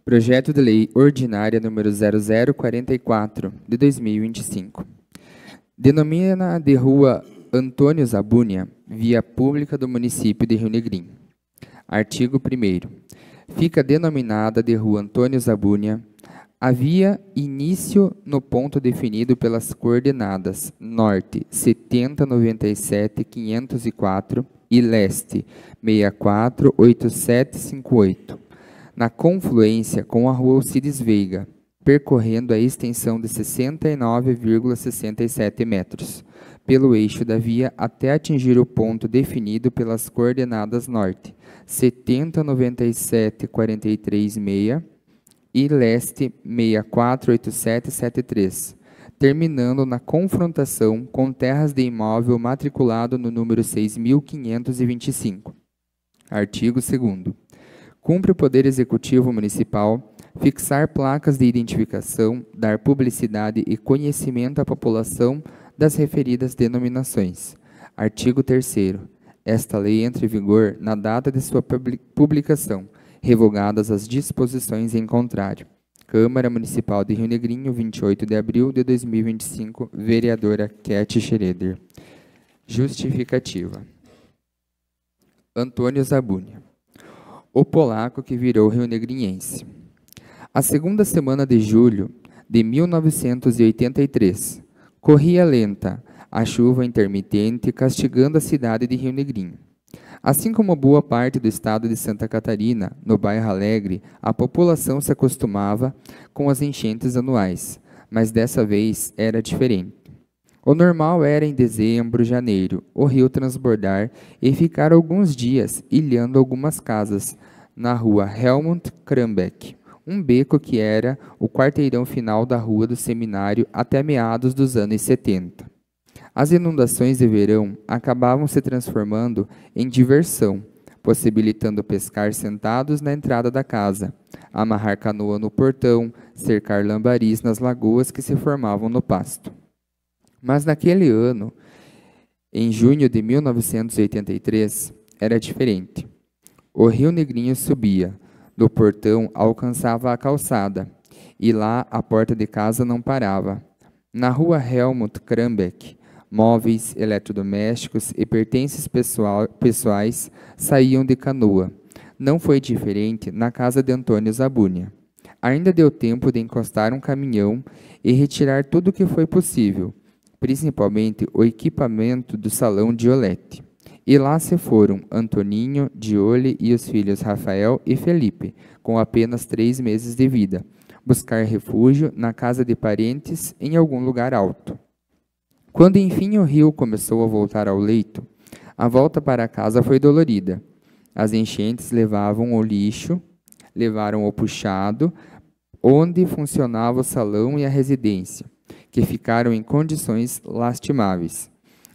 Projeto de Lei Ordinária número 0044, de 2025. Denomina de Rua Antônio Zabúnia, via pública do município de Rio Negrinho. Artigo 1º. Fica denominada de Rua Antônio Zabúnia a via início no ponto definido pelas coordenadas norte 7097.504 e leste 648758, na confluência com a Rua Alcides Veiga, percorrendo a extensão de 69,67 metros, pelo eixo da via até atingir o ponto definido pelas coordenadas norte 7097.436 e leste 648773, terminando na confrontação com terras de imóvel matriculado no número 6.525. Artigo 2º. Cumpre o Poder Executivo Municipal fixar placas de identificação, dar publicidade e conhecimento à população das referidas denominações. Artigo 3º. Esta lei entra em vigor na data de sua publicação, revogadas as disposições em contrário. Câmara Municipal de Rio Negrinho, 28 de abril de 2025, vereadora Keti Schroeder. Justificativa. Antônio Zabúnia, o polaco que virou rionegrinhense. A segunda semana de julho de 1983, corria lenta a chuva intermitente castigando a cidade de Rio Negrinho. Assim como boa parte do estado de Santa Catarina, no bairro Alegre, a população se acostumava com as enchentes anuais, mas dessa vez era diferente. O normal era em dezembro, janeiro, o rio transbordar e ficar alguns dias ilhando algumas casas na rua Helmut Krambeck, um beco que era o quarteirão final da rua do Seminário até meados dos anos 70. As inundações de verão acabavam se transformando em diversão, possibilitando pescar sentados na entrada da casa, amarrar canoa no portão, cercar lambaris nas lagoas que se formavam no pasto. Mas naquele ano, em junho de 1983, era diferente. O Rio Negrinho subia, do portão alcançava a calçada, e lá a porta de casa não parava. Na rua Helmut Krambeck, móveis, eletrodomésticos e pertences pessoais saíam de canoa. Não foi diferente na casa de Antônio Zabúnia. Ainda deu tempo de encostar um caminhão e retirar tudo o que foi possível, principalmente o equipamento do salão Diolete. E lá se foram Antoninho, Diole e os filhos Rafael e Felipe, com apenas 3 meses de vida, buscar refúgio na casa de parentes em algum lugar alto. Quando enfim o rio começou a voltar ao leito, a volta para casa foi dolorida. As enchentes levavam o lixo, levaram o puxado, onde funcionava o salão e a residência, que ficaram em condições lastimáveis.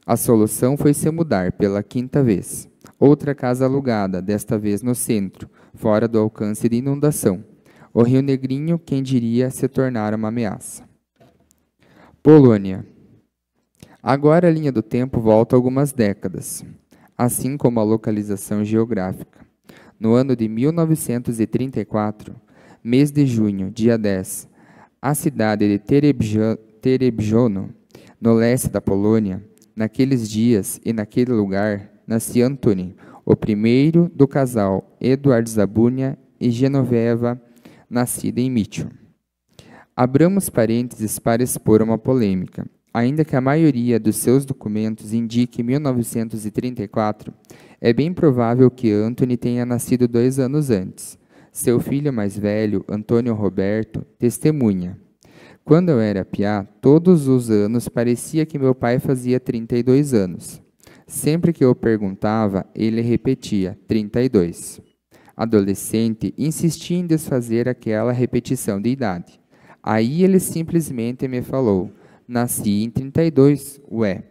A solução foi se mudar pela 5ª vez. Outra casa alugada, desta vez no centro, fora do alcance de inundação. O Rio Negrinho, quem diria, se tornar uma ameaça. Polônia. Agora a linha do tempo volta algumas décadas, assim como a localização geográfica. No ano de 1934, mês de junho, dia 10, a cidade de Terebjono, no leste da Polônia, naqueles dias e naquele lugar, nascia Antoni, o primeiro do casal Eduard Zabúnia e Genoveva, nascida em Mitchell. Abramos parênteses para expor uma polêmica. Ainda que a maioria dos seus documentos indique 1934, é bem provável que Antoni tenha nascido 2 anos antes. Seu filho mais velho, Antônio Roberto, testemunha. Quando eu era piá, todos os anos parecia que meu pai fazia 32 anos. Sempre que eu perguntava, ele repetia 32. Adolescente, insistia em desfazer aquela repetição de idade. Aí ele simplesmente me falou: nasci em 32, ué.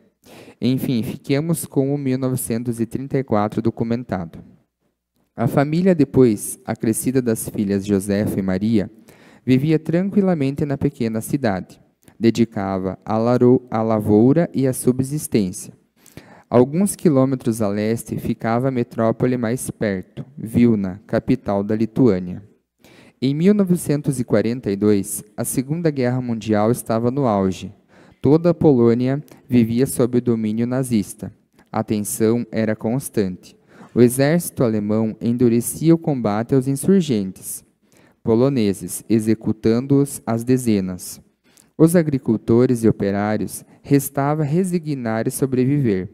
Enfim, fiquemos com o 1934 documentado. A família, depois acrescida das filhas Josefa e Maria, vivia tranquilamente na pequena cidade. Dedicava à lavoura e à subsistência. Alguns quilômetros a leste ficava a metrópole mais perto, Vilna, capital da Lituânia. Em 1942, a Segunda Guerra Mundial estava no auge. Toda a Polônia vivia sob o domínio nazista. A tensão era constante. O exército alemão endurecia o combate aos insurgentes poloneses, executando-os às dezenas. Os agricultores e operários restava resignar e sobreviver.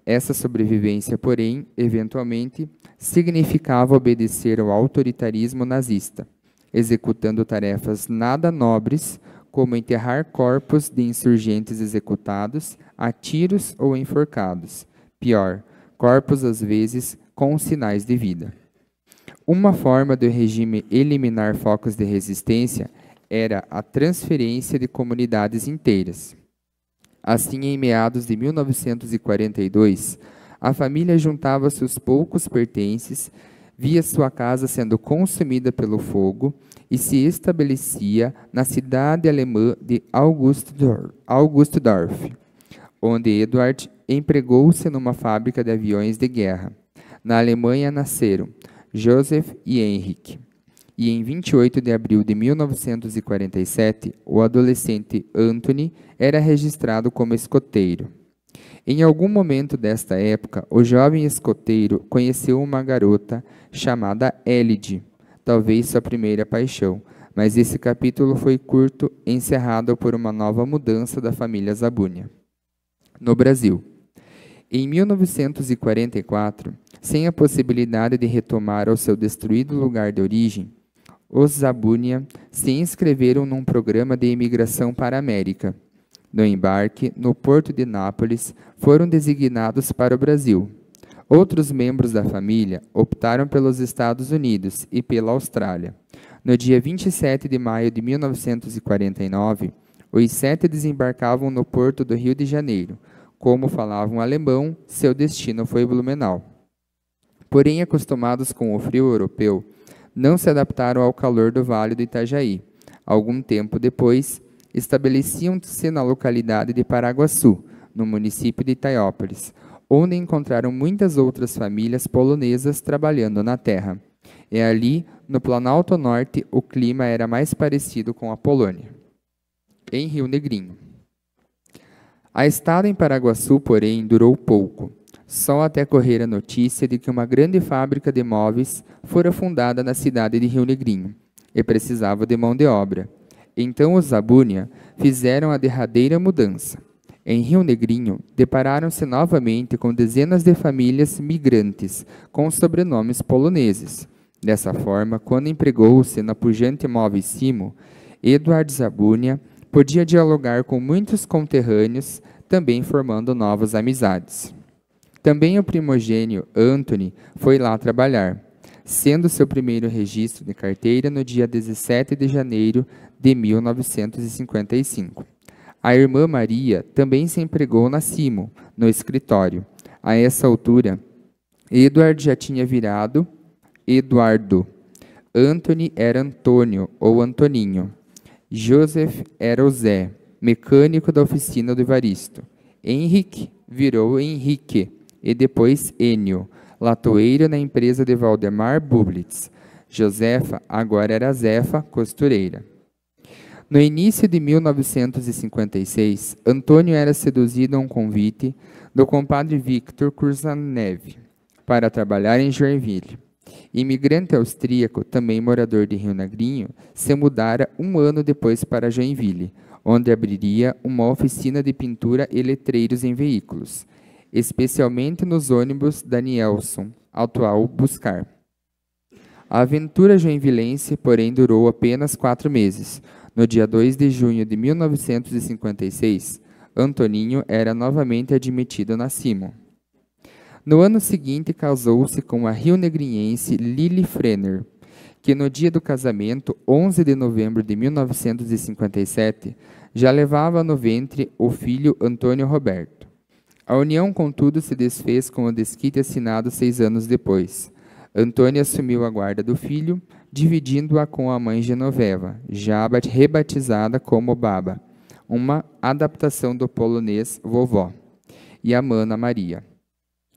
Essa sobrevivência, porém, eventualmente, significava obedecer ao autoritarismo nazista, executando tarefas nada nobres, como enterrar corpos de insurgentes executados a tiros ou enforcados. Pior, corpos às vezes com sinais de vida. Uma forma do regime eliminar focos de resistência era a transferência de comunidades inteiras. Assim, em meados de 1942, a família juntava seus poucos pertences, via sua casa sendo consumida pelo fogo e se estabelecia na cidade alemã de Augustdorf, onde Eduard empregou-se numa fábrica de aviões de guerra. Na Alemanha nasceram Joseph e Henrik. E em 28 de abril de 1947, o adolescente Anthony era registrado como escoteiro. Em algum momento desta época, o jovem escoteiro conheceu uma garota chamada Elide, talvez sua primeira paixão, mas esse capítulo foi curto, encerrado por uma nova mudança da família Zabúnia. No Brasil, em 1944, sem a possibilidade de retomar ao seu destruído lugar de origem, os Zabúnia se inscreveram num programa de imigração para a América. No embarque, no porto de Nápoles, foram designados para o Brasil. Outros membros da família optaram pelos Estados Unidos e pela Austrália. No dia 27 de maio de 1949, os 7 desembarcavam no porto do Rio de Janeiro. Como falavam alemão, seu destino foi Blumenau. Porém, acostumados com o frio europeu, não se adaptaram ao calor do Vale do Itajaí. Algum tempo depois, estabeleciam-se na localidade de Paraguaçu, no município de Itaiópolis, onde encontraram muitas outras famílias polonesas trabalhando na terra. E ali, no Planalto Norte, o clima era mais parecido com a Polônia. Em Rio Negrinho. A estada em Paraguaçu, porém, durou pouco, só até correr a notícia de que uma grande fábrica de móveis fora fundada na cidade de Rio Negrinho e precisava de mão de obra. Então os Zabúnia fizeram a derradeira mudança. Em Rio Negrinho, depararam-se novamente com dezenas de famílias migrantes com sobrenomes poloneses. Dessa forma, quando empregou-se na pujante Móveis Simo, Eduard Zabúnia podia dialogar com muitos conterrâneos, também formando novas amizades. Também o primogênio Anthony foi lá trabalhar, sendo seu primeiro registro de carteira no dia 17 de janeiro de 1955. A irmã Maria também se empregou na Simo, no escritório. A essa altura, Edward já tinha virado Eduardo. Anthony era Antônio ou Antoninho. Joseph era o Zé, mecânico da oficina do Evaristo. Henrique virou Henrique e depois Enio, latoeiro na empresa de Valdemar Bublitz. Josefa agora era Zefa, costureira. No início de 1956, Antônio era seduzido a um convite do compadre Victor Kurzanev para trabalhar em Joinville. Imigrante austríaco, também morador de Rio Negrinho, se mudara um ano depois para Joinville, onde abriria uma oficina de pintura e letreiros em veículos, especialmente nos ônibus da Nielson, atual Buscar. A aventura joinvilense, porém, durou apenas 4 meses. No dia 2 de junho de 1956, Antoninho era novamente admitido na Simo. No ano seguinte, casou-se com a rio-negrinhense Lili Frenner, que no dia do casamento, 11 de novembro de 1957, já levava no ventre o filho Antônio Roberto. A união, contudo, se desfez com o desquite assinado 6 anos depois. Antônio assumiu a guarda do filho, dividindo-a com a mãe Genoveva, já rebatizada como Baba, uma adaptação do polonês vovó, e a mana Maria.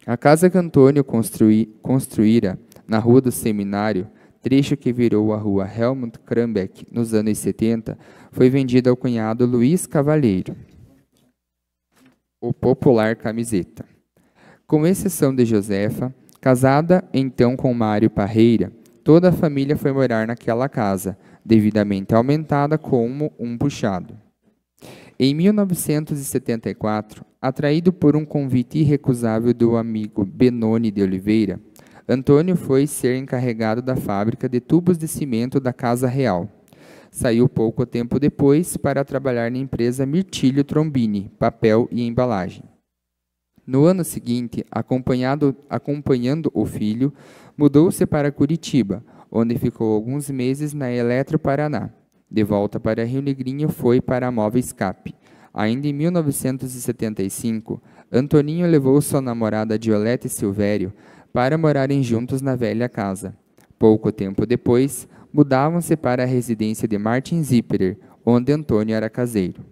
A casa que Antônio construíra na Rua do Seminário trecho que virou a rua Helmut Krambeck nos anos 70, foi vendida ao cunhado Luiz Cavalheiro, o popular Camiseta. Com exceção de Josefa, casada então com Mário Parreira, toda a família foi morar naquela casa, devidamente aumentada como um puxado. Em 1974, atraído por um convite irrecusável do amigo Benoni de Oliveira, Antônio foi ser encarregado da fábrica de tubos de cimento da Casa Real. Saiu pouco tempo depois para trabalhar na empresa Mirtilho Trombini, papel e embalagem. No ano seguinte, acompanhando o filho, mudou-se para Curitiba, onde ficou alguns meses na Eletro Paraná. De volta para Rio Negrinho, foi para a Móveis Cap. Ainda em 1975, Antoninho levou sua namorada Diolete Silvério para morarem juntos na velha casa. Pouco tempo depois, mudavam-se para a residência de Martin Zipperer, onde Antônio era caseiro.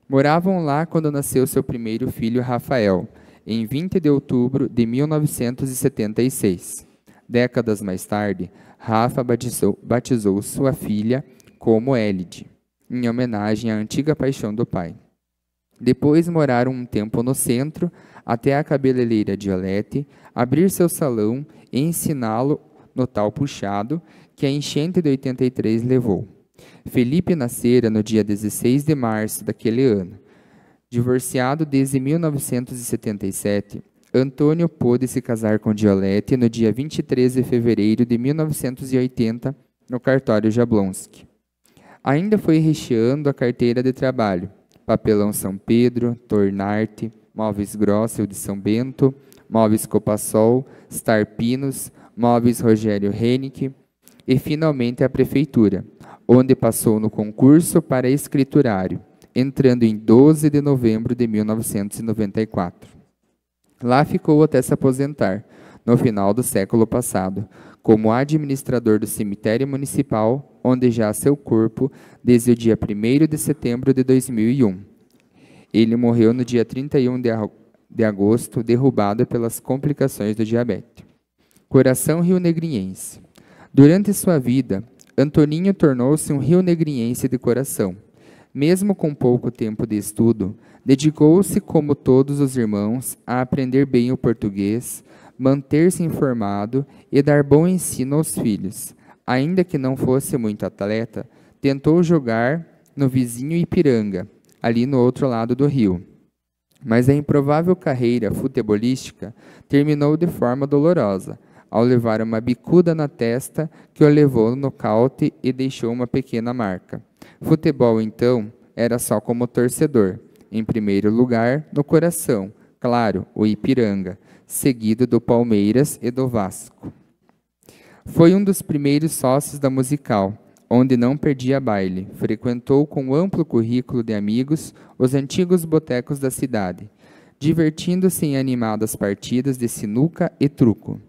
Moravam lá quando nasceu seu primeiro filho, Rafael, em 20 de outubro de 1976. Décadas mais tarde, Rafa batizou sua filha como Élide, em homenagem à antiga paixão do pai. Depois moraram um tempo no centro, até a cabeleireira Diolete abrir seu salão e ensiná-lo no tal puxado que a enchente de 83 levou. Felipe nascera no dia 16 de março daquele ano. Divorciado desde 1977, Antônio pôde se casar com Diolete no dia 23 de fevereiro de 1980, no cartório Jablonski. Ainda foi recheando a carteira de trabalho: Papelão São Pedro, Tornarte, Móveis Grossel de São Bento, Móveis Copassol, Star Pinos, Móveis Rogério Hennick e finalmente a prefeitura, onde passou no concurso para escriturário, entrando em 12 de novembro de 1994. Lá ficou até se aposentar, no final do século passado, como administrador do cemitério municipal, onde jaz seu corpo desde o dia 1º de setembro de 2001. Ele morreu no dia 31 de agosto, derrubado pelas complicações do diabetes. Coração rionegriense. Durante sua vida, Antoninho tornou-se um rionegriense de coração. Mesmo com pouco tempo de estudo, dedicou-se, como todos os irmãos, a aprender bem o português, manter-se informado e dar bom ensino aos filhos. Ainda que não fosse muito atleta, tentou jogar no vizinho Ipiranga, ali no outro lado do rio. Mas a improvável carreira futebolística terminou de forma dolorosa, ao levar uma bicuda na testa que o levou no nocaute e deixou uma pequena marca. Futebol, então, era só como torcedor. Em primeiro lugar, no coração, claro, o Ipiranga, seguido do Palmeiras e do Vasco. Foi um dos primeiros sócios da Musical, onde não perdia baile. Frequentou com amplo currículo de amigos os antigos botecos da cidade, divertindo-se em animadas partidas de sinuca e truco.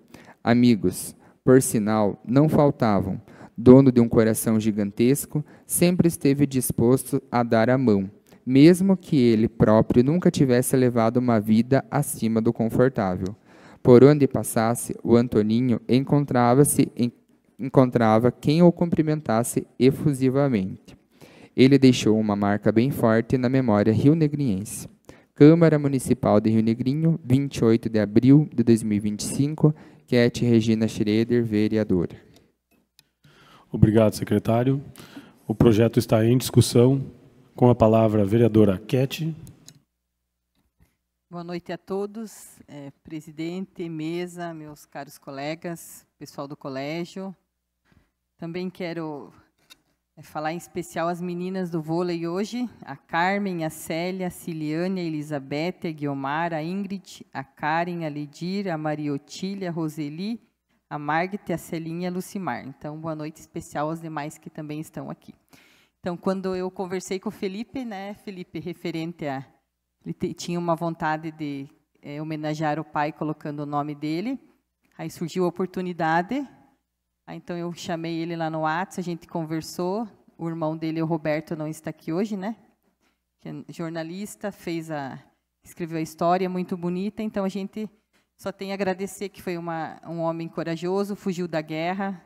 Amigos, por sinal, não faltavam. Dono de um coração gigantesco, sempre esteve disposto a dar a mão, mesmo que ele próprio nunca tivesse levado uma vida acima do confortável. Por onde passasse, o Antoninho encontrava quem o cumprimentasse efusivamente. Ele deixou uma marca bem forte na memória rionegriense. Câmara Municipal de Rio Negrinho, 28 de abril de 2025, Ket Regina Schroeder, vereadora. Obrigado, secretário. O projeto está em discussão. Com a palavra, a vereadora Ket. Boa noite a todos, presidente, mesa, meus caros colegas, pessoal do colégio. Também quero falar em especial as meninas do vôlei hoje, a Carmen, a Célia, a Ciliane, a Elizabeth, a Guiomar, a Ingrid, a Karen, a Lidir, a Maria Otília, a Roseli, a Margit, a Celinha e a Lucimar. Então, boa noite especial aos demais que também estão aqui. Então, quando eu conversei com o Felipe, Felipe, referente a... Ele tinha uma vontade de homenagear o pai colocando o nome dele. Aí surgiu a oportunidade. Aí, então, eu chamei ele lá no WhatsApp, a gente conversou. O irmão dele, o Roberto, não está aqui hoje, né? Que é jornalista, escreveu a história, muito bonita. Então, a gente só tem a agradecer que foi um homem corajoso, fugiu da guerra,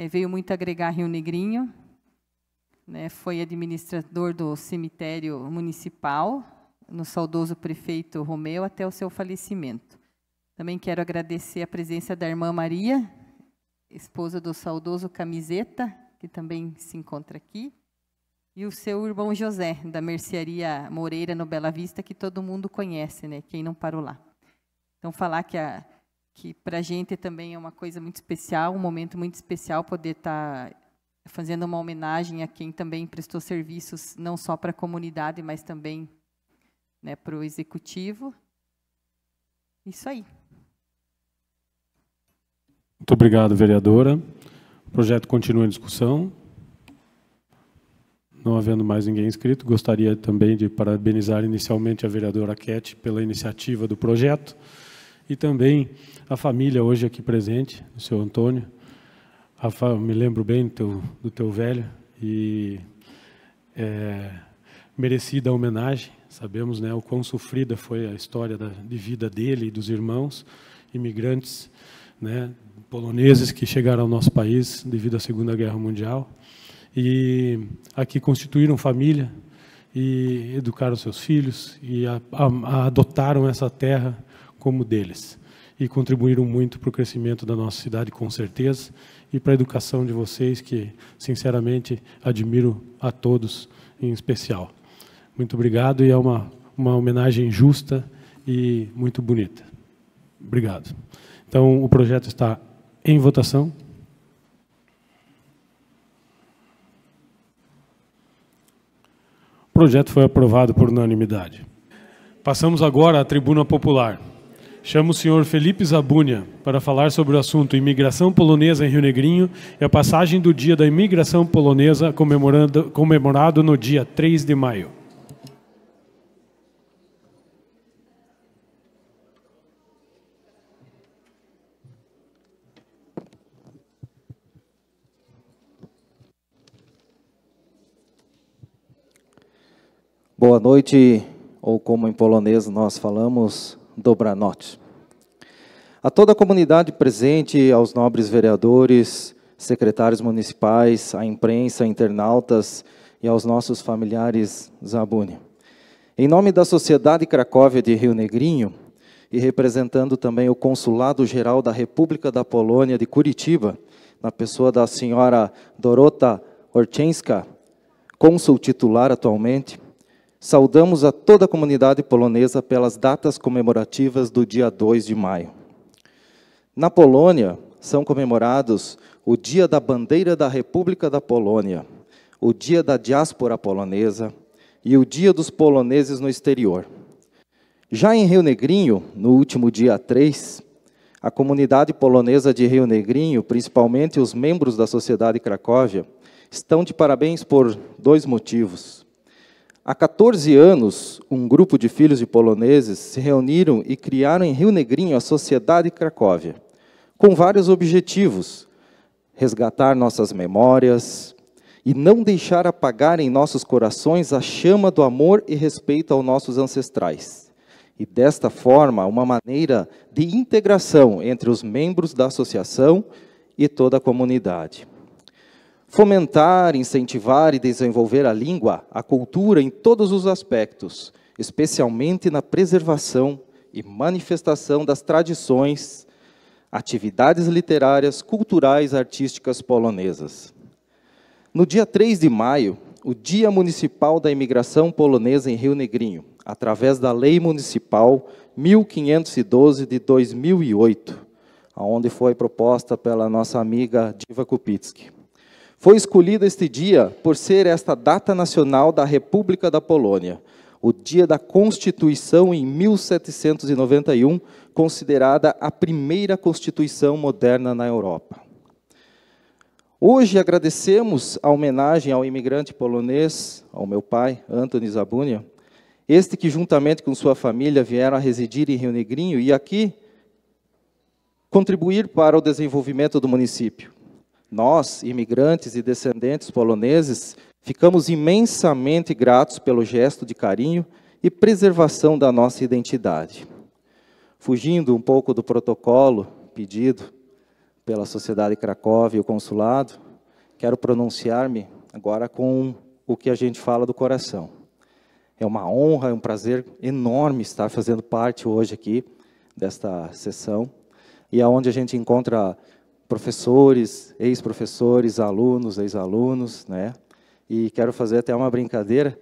veio muito agregar Rio Negrinho, né, foi administrador do cemitério municipal, no saudoso prefeito Romeu, até o seu falecimento. Também quero agradecer a presença da irmã Maria, esposa do saudoso Camiseta, que também se encontra aqui, e o seu irmão José, da mercearia Moreira, no Bela Vista, que todo mundo conhece, né? Quem não parou lá. Então, falar que para a gente também é uma coisa muito especial, um momento muito especial, poder estar fazendo uma homenagem a quem também prestou serviços, não só para a comunidade, mas também, né, para o executivo. Isso aí. Muito obrigado, vereadora. O projeto continua em discussão. Não havendo mais ninguém inscrito, gostaria também de parabenizar inicialmente a vereadora Keti pela iniciativa do projeto e também a família hoje aqui presente, o seu Antônio. Me lembro bem do teu velho e merecida a homenagem. Sabemos, né, o quão sofrida foi a história de vida dele e dos irmãos imigrantes, né, poloneses que chegaram ao nosso país devido à Segunda Guerra Mundial. E aqui constituíram família e educaram seus filhos e adotaram essa terra como deles. E contribuíram muito para o crescimento da nossa cidade, com certeza, e para a educação de vocês, que, sinceramente, admiro a todos em especial. Muito obrigado, e é uma homenagem justa e muito bonita. Obrigado. Então, o projeto está em votação. O projeto foi aprovado por unanimidade. Passamos agora à tribuna popular. Chamo o senhor Felipe Zabúnia para falar sobre o assunto imigração polonesa em Rio Negrinho e a passagem do Dia da Imigração Polonesa comemorado no dia 3 de maio. Boa noite, ou como em polonês nós falamos, dobranoc. A toda a comunidade presente, aos nobres vereadores, secretários municipais, à imprensa, internautas e aos nossos familiares Zabúnia. Em nome da Sociedade Cracóvia de Rio Negrinho, e representando também o Consulado-Geral da República da Polônia de Curitiba, na pessoa da senhora Dorota Orczenska, cônsul titular atualmente, saudamos a toda a comunidade polonesa pelas datas comemorativas do dia 2 de maio. Na Polônia, são comemorados o Dia da Bandeira da República da Polônia, o Dia da Diáspora Polonesa e o Dia dos Poloneses no Exterior. Já em Rio Negrinho, no último dia 3, a comunidade polonesa de Rio Negrinho, principalmente os membros da Sociedade Cracóvia, estão de parabéns por 2 motivos. Há 14 anos, um grupo de filhos de poloneses se reuniram e criaram em Rio Negrinho a Sociedade Cracóvia, com vários objetivos: resgatar nossas memórias e não deixar apagar em nossos corações a chama do amor e respeito aos nossos ancestrais. E, desta forma, uma maneira de integração entre os membros da associação e toda a comunidade. Fomentar, incentivar e desenvolver a língua, a cultura em todos os aspectos, especialmente na preservação e manifestação das tradições, atividades literárias, culturais e artísticas polonesas. No dia 3 de maio, o Dia Municipal da Imigração Polonesa em Rio Negrinho, através da Lei Municipal 1512 de 2008, onde foi proposta pela nossa amiga Diva Kupicki. Foi escolhido este dia por ser esta data nacional da República da Polônia, o dia da Constituição em 1791, considerada a primeira Constituição moderna na Europa. Hoje agradecemos a homenagem ao imigrante polonês, ao meu pai, Antoni Zabúnia, este que juntamente com sua família vieram a residir em Rio Negrinho e aqui contribuir para o desenvolvimento do município. Nós, imigrantes e descendentes poloneses, ficamos imensamente gratos pelo gesto de carinho e preservação da nossa identidade. Fugindo um pouco do protocolo pedido pela Sociedade Cracóvia e o Consulado, quero pronunciar-me agora com o que a gente fala do coração. É uma honra, é um prazer enorme estar fazendo parte hoje aqui desta sessão, e aonde a gente encontra professores, ex-professores, alunos, ex-alunos, né? E quero fazer até uma brincadeira,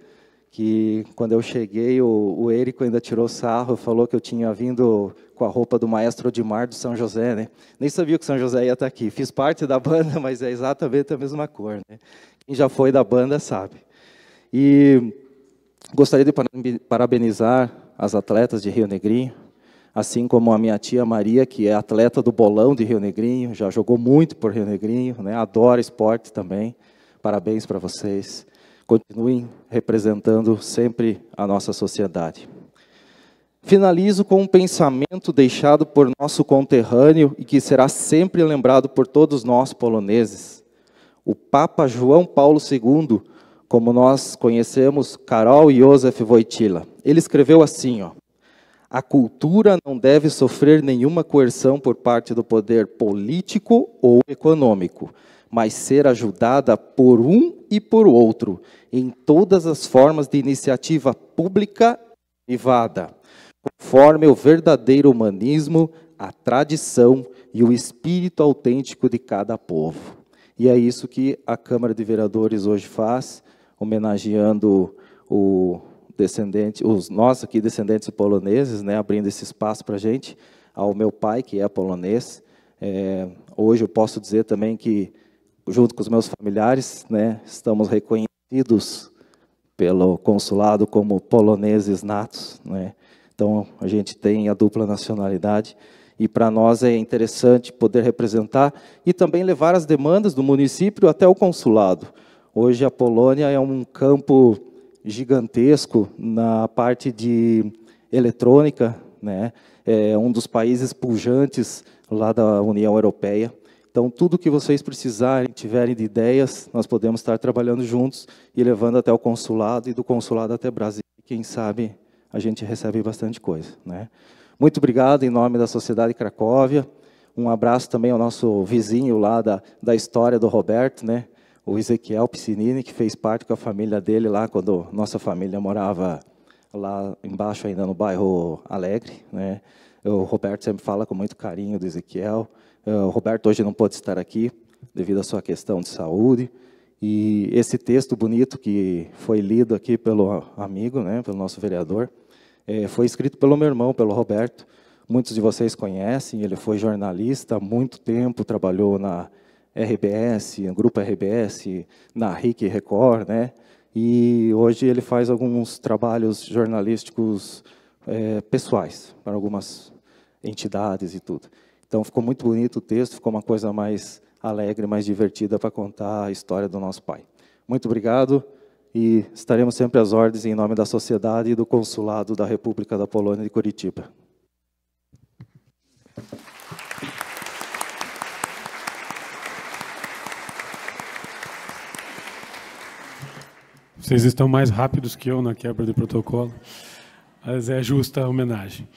que quando eu cheguei, o Érico ainda tirou sarro, falou que eu tinha vindo com a roupa do maestro Odimar do São José, né? Nem sabia que o São José ia estar aqui. Fiz parte da banda, mas é exatamente a mesma cor, né? Quem já foi da banda sabe. E gostaria de parabenizar as atletas de Rio Negrinho, assim como a minha tia Maria, que é atleta do bolão de Rio Negrinho, já jogou muito por Rio Negrinho, né? Adora esporte também. Parabéns para vocês. Continuem representando sempre a nossa sociedade. Finalizo com um pensamento deixado por nosso conterrâneo e que será sempre lembrado por todos nós poloneses. O Papa João Paulo II, como nós conhecemos, Karol Józef Wojtyła. Ele escreveu assim, ó: a cultura não deve sofrer nenhuma coerção por parte do poder político ou econômico, mas ser ajudada por um e por outro, em todas as formas de iniciativa pública e privada, conforme o verdadeiro humanismo, a tradição e o espírito autêntico de cada povo. E é isso que a Câmara de Vereadores hoje faz, homenageando nós aqui descendentes poloneses, né, abrindo esse espaço para a gente, ao meu pai, que é polonês. Hoje eu posso dizer também que, junto com os meus familiares, né, estamos reconhecidos pelo consulado como poloneses natos, né? Então, a gente tem a dupla nacionalidade, e para nós é interessante poder representar e também levar as demandas do município até o consulado. Hoje a Polônia é um campo gigantesco na parte de eletrônica, né? É um dos países pujantes lá da União Europeia. Então, tudo que vocês precisarem, tiverem de ideias, nós podemos estar trabalhando juntos e levando até o consulado, e do consulado até Brasília. Quem sabe a gente recebe bastante coisa, né? Muito obrigado em nome da Sociedade Cracóvia. Um abraço também ao nosso vizinho lá da história do Roberto, né? O Ezequiel Piscinini, que fez parte com a família dele lá, quando nossa família morava lá embaixo, ainda no bairro Alegre, né? O Roberto sempre fala com muito carinho do Ezequiel. O Roberto hoje não pôde estar aqui, devido à sua questão de saúde. E esse texto bonito que foi lido aqui pelo amigo, né, pelo nosso vereador, foi escrito pelo meu irmão, pelo Roberto. Muitos de vocês conhecem, ele foi jornalista há muito tempo, trabalhou na RBS, no Grupo RBS, na RIC Record, né? E hoje ele faz alguns trabalhos jornalísticos pessoais, para algumas entidades e tudo. Então, ficou muito bonito o texto, ficou uma coisa mais alegre, mais divertida para contar a história do nosso pai. Muito obrigado, e estaremos sempre às ordens em nome da sociedade e do Consulado da República da Polônia de Curitiba. Vocês estão mais rápidos que eu na quebra de protocolo, mas é justa a homenagem.